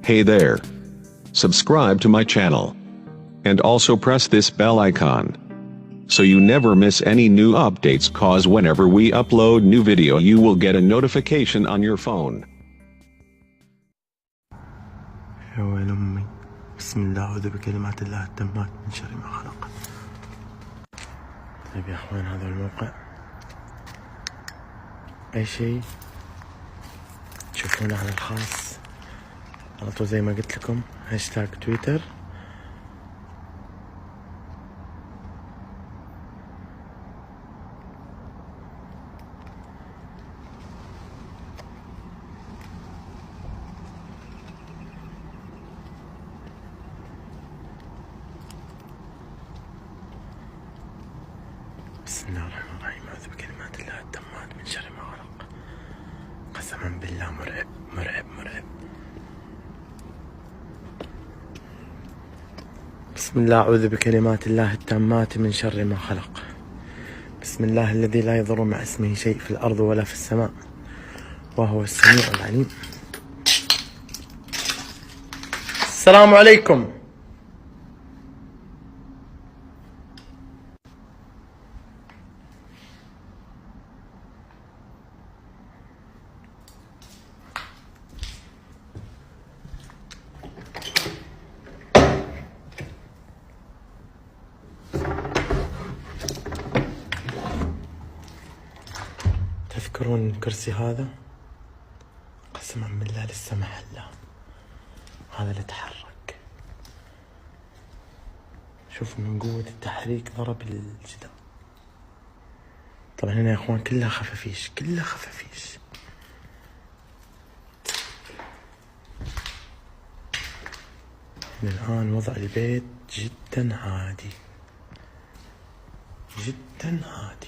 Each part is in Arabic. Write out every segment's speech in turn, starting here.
Hey there. Subscribe to my channel. And also press this bell icon, so you never miss any new updates, cause whenever we upload new video you will get a notification on your phone. يا ويل أمي. بسم الله أعوذ بكلمات الله التامات من شر ما خلق. طيب يا أخوان، هذا الموقع أي شيء تشوفونه على الخاص على طول زي ما قلت لكم هاشتاج تويتر. بسم الله الرحمن الرحيم. أعوذ بكلمات الله التامات من شر ما خلق. قسما بالله مرعب مرعب مرعب. بسم الله أعوذ بكلمات الله التامات من شر ما خلق. بسم الله الذي لا يضر مع اسمه شيء في الأرض ولا في السماء وهو السميع العليم. السلام عليكم. تذكرون الكرسي هذا؟ قسما بالله لسه محله، هذا اللي تحرك. شوف من قوة التحريك ضرب الجدار. طبعا هنا يا اخوان كلها خفافيش كلها خفافيش. الآن وضع البيت جدا عادي جدا عادي.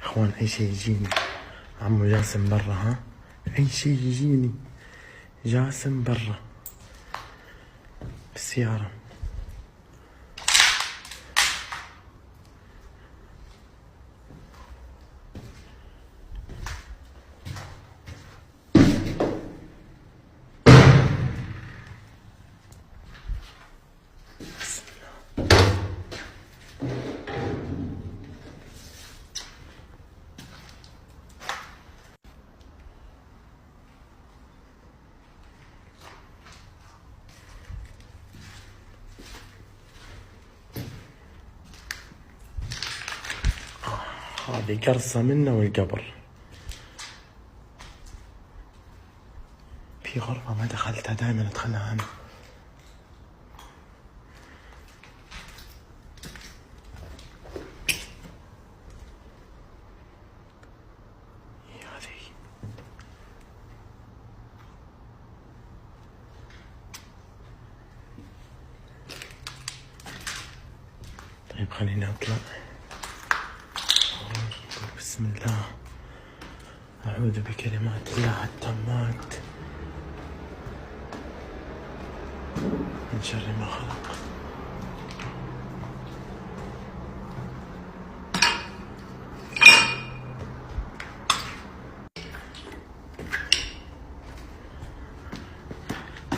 اخوان اي شي يجيني، عمو جاسم برا، ها اي شي يجيني جاسم برا بالسيارة. هذه قرصة منه والقبر. في غرفة ما دخلتها، دائما ادخلها انا. هذه طيب خليني اطلع. بسم الله أعوذ بكلمات الله التامات من شر ما خلق.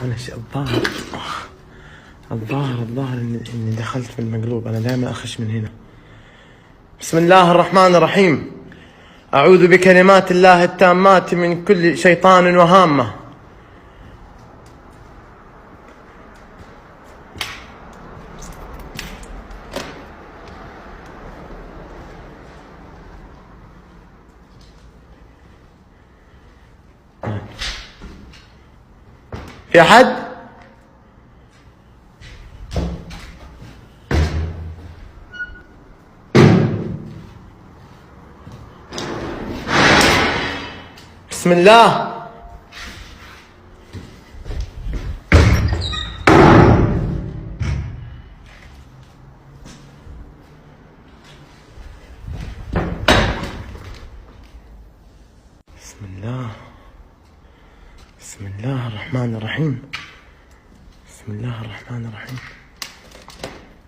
أنا الظاهر إني دخلت في المقلوب. أنا دائما أخش من هنا. بسم الله الرحمن الرحيم. أعوذ بكلمات الله التامات من كل شيطان وهامة. في أحد؟ بسم الله. بسم الله. بسم الله الرحمن الرحيم. بسم الله الرحمن الرحيم.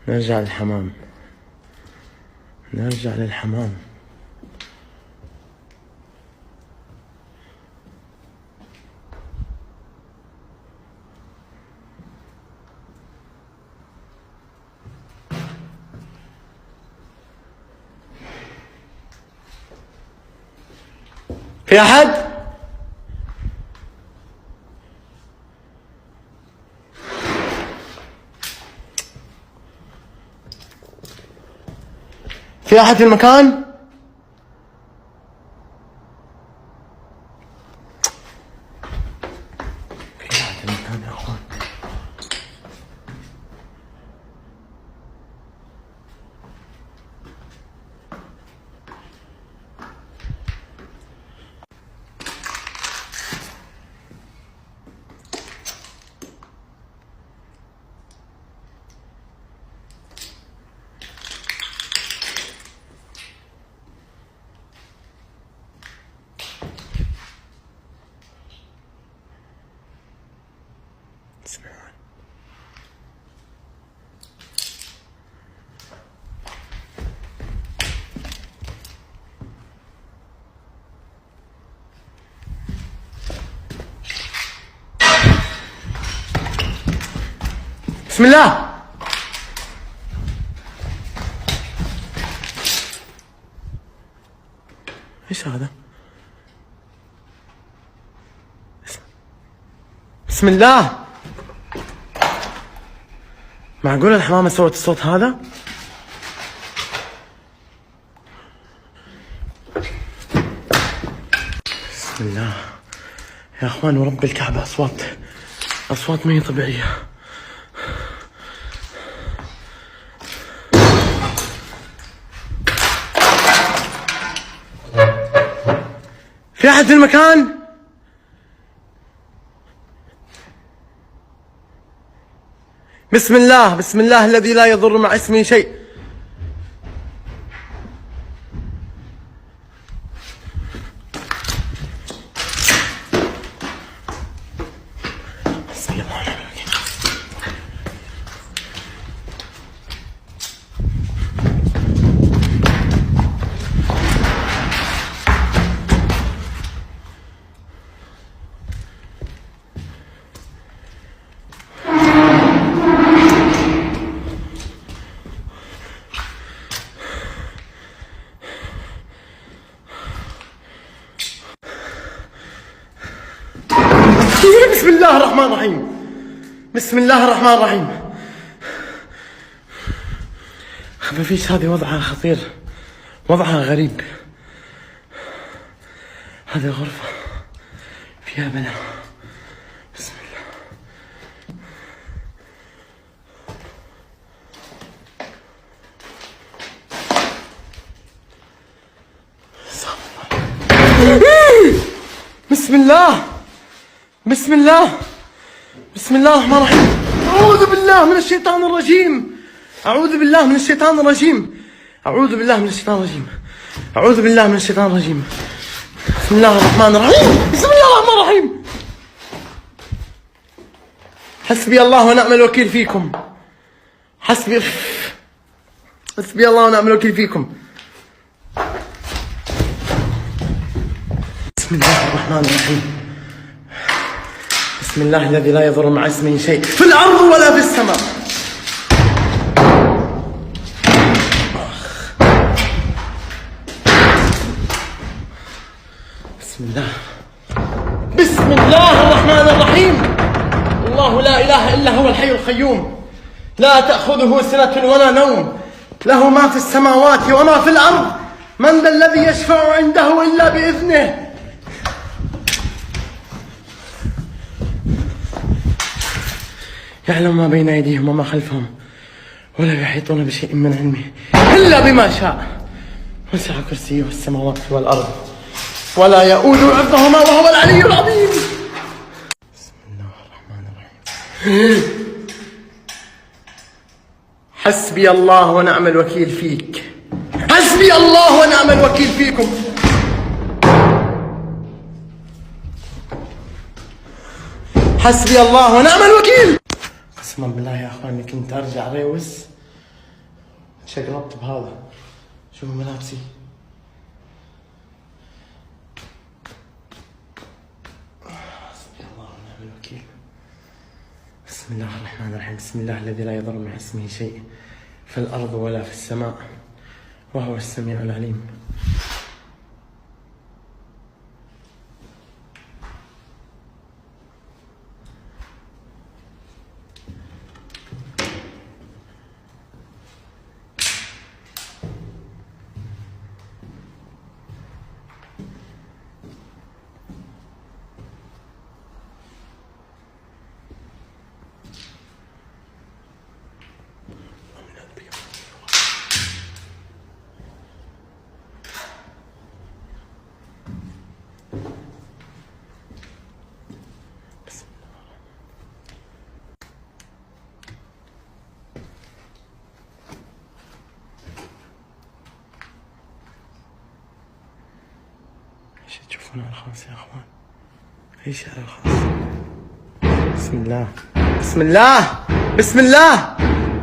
نرجع للحمام. نرجع للحمام. في أحد؟ في أحد في المكان؟ في أحد في المكان يا أخوان؟ بسم الله. ايش هذا؟ بسم الله. معقول الحمامة سوت الصوت هذا؟ بسم الله يا اخوان ورب الكعبة، اصوات ما هي طبيعية. في أحد في المكان؟ بسم الله. بسم الله الذي لا يضر مع اسمه شيء. حسبي الله ونعم الوكيل. بسم الله الرحمن الرحيم. بسم الله الرحمن الرحيم. خفافيش هذه وضعها خطير، وضعها غريب. هذه غرفة فيها بلاء. بسم الله. بسم الله. بسم الله. بسم الله الرحمن الرحيم. أعوذ بالله من الشيطان الرجيم. أعوذ بالله من الشيطان الرجيم. أعوذ بالله من الشيطان الرجيم. أعوذ بالله من الشيطان الرجيم. بسم الله الرحمن الرحيم. بسم الله الرحمن الرحيم. حسبي الله ونعم الوكيل فيكم. حسبي الله ونعم الوكيل فيكم. بسم الله الرحمن الرحيم. بسم الله الذي لا يضر مع اسمه شيء في الأرض ولا في السماء. بسم الله. بسم الله الرحمن الرحيم. الله لا إله إلا هو الحي القيوم، لا تأخذه سنة ولا نوم، له ما في السماوات وما في الأرض، من ذا الذي يشفع عنده إلا بإذنه. يعلم ما بين أيديهم وما خلفهم ولا يحيطون بشيء من علمه إلا بما شاء، وسع كرسيه السماوات والأرض ولا يؤود حفظهما وهو العلي العظيم. بسم الله الرحمن الرحيم. حسبي الله ونعم الوكيل فيك. حسبي الله ونعم الوكيل فيكم. حسبي الله ونعم الوكيل. قسما بالله يا اخواني كنت ارجع ريوس شقلبت بهذا. شوفوا ملابسي. حسبي الله ونعم الوكيل. بسم الله الرحمن الرحيم. بسم الله الذي لا يضر مع اسمه شيء في الارض ولا في السماء وهو السميع العليم. ايش تشوفون على الخاص يا اخوان؟ ايش على الخاص؟ بسم الله بسم الله بسم الله.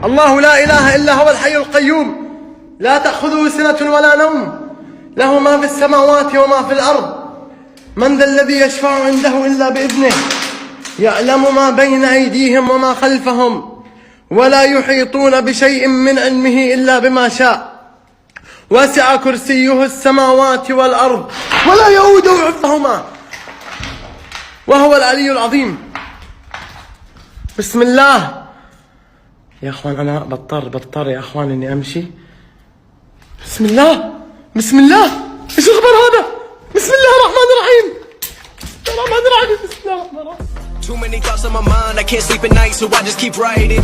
الله لا اله الا هو الحي القيوم لا تأخذه سنة ولا نوم له ما في السماوات وما في الارض. من ذا الذي يشفع عنده الا باذنه يعلم ما بين ايديهم وما خلفهم ولا يحيطون بشيء من علمه الا بما شاء. وسع كرسيه السماوات والأرض ولا يؤوده حفظهما وهو العلي العظيم. بسم الله يا أخوان. أنا بضطر يا أخوان إني أمشي. بسم الله بسم الله. إيش الخبر هذا؟ بسم الله الرحمن الرحيم. بسم الله الرحمن الرحيم. بسم الله الرحمن الرحيم. Too many thoughts on my mind, I can't sleep at night, so I just keep writing.